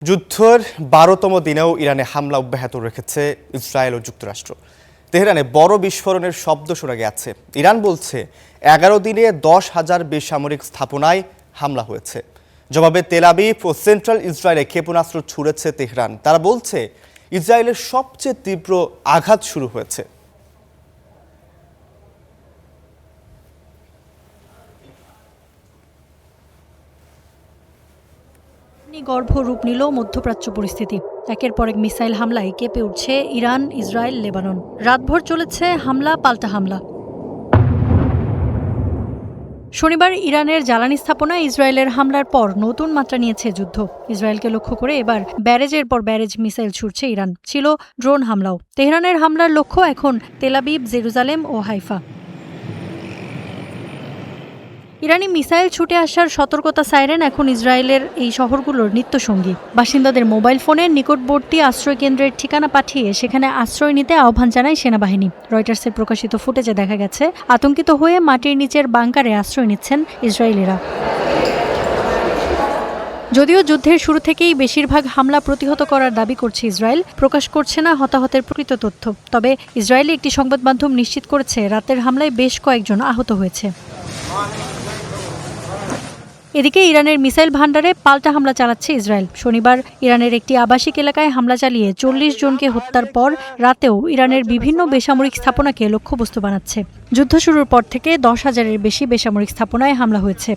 যুদ্ধের ১২তম দিনেও ইরানে হামলা অব্যাহত রেখেছে ইসরায়েল ও যুক্তরাষ্ট্র। তেহরানে বড় বিস্ফোরণের শব্দ শোনা গেছে। ইরান বলছে ১১ দিনে ১০,০০০ বেসামরিক স্থাপনায় হামলা হয়েছে। জবাবে তেল আবিব ও সেন্ট্রাল ইসরায়েলে ক্ষেপণাস্ত্র ছুড়েছে তেহরান। তারা বলছে ইসরায়েলের সবচেয়ে তীব্র আঘাত শুরু হয়েছে। গর্ভ রূপ নিল মধ্যপ্রাচ্য পরিস্থিতি। একের পর এক মিসাইল হামলায় কেঁপে উঠছে ইরান, ইসরায়েল, লেবানন। রাতভর চলেছে হামলা পাল্টা হামলা। শনিবার ইরানের জ্বালানি স্থাপনায় ইসরায়েলের হামলার পর নতুন মাত্রা নিয়েছে যুদ্ধ। ইসরায়েলকে লক্ষ্য করে এবার ব্যারেজের পর ব্যারেজ মিসাইল ছুড়ছে ইরান। ছিল ড্রোন হামলাও। তেহরানের হামলার লক্ষ্য এখন তেল আবিব, জেরুজালেম ও হাইফা। ইরানি মিসাইল ছুটে আসার সতর্কতা সাইরেন এখন ইসরায়েলের এই শহরগুলোর নিত্যসঙ্গী। বাসিন্দাদের মোবাইল ফোনে নিকটবর্তী আশ্রয়কেন্দ্রের ঠিকানা পাঠিয়ে সেখানে আশ্রয় নিতে আহ্বান জানায় সেনাবাহিনী। রয়টার্সের প্রকাশিত ফুটেজে দেখা গেছে আতঙ্কিত হয়ে মাটির নিচের বাংকারে আশ্রয় নিচ্ছেন ইসরায়েলিরা। যদিও যুদ্ধের শুরু থেকেই বেশিরভাগ হামলা প্রতিহত করার দাবি করছে ইসরায়েল, প্রকাশ করছে না হতাহতের প্রকৃত তথ্য। তবে ইসরায়েলি একটি সংবাদ মাধ্যম নিশ্চিত করেছে রাতের হামলায় বেশ কয়েকজন আহত হয়েছে। এদিকে ইরানের মিসাইল ভান্ডারে পাল্টা হামলা চালাচ্ছে ইসরায়েল। শনিবার ইরানের একটি আবাসিক এলাকায় হামলা চালিয়ে ৪০ জনকে হত্যার পর রাতেও ইরানের বিভিন্ন বেসামরিক স্থাপনাকে লক্ষ্যবস্তু বানাচ্ছে। যুদ্ধ শুরুর পর থেকে ১০,০০০-এর বেশি বেসামরিক স্থাপনায় হামলা হয়েছে।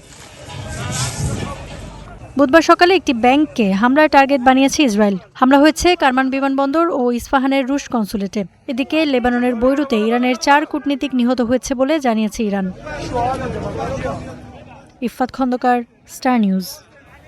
বুধবার সকালে একটি ব্যাংককে হামলার টার্গেট বানিয়েছে ইসরায়েল। হামলা হয়েছে কারমান বিমানবন্দর ও ইস্পাহানের রুশ কনসুলেটে। এদিকে লেবাননের বৈরুতে ইরানের ৪ কূটনীতিক নিহত হয়েছে বলে জানিয়েছে Iran. Iffat Khandakar, Star news.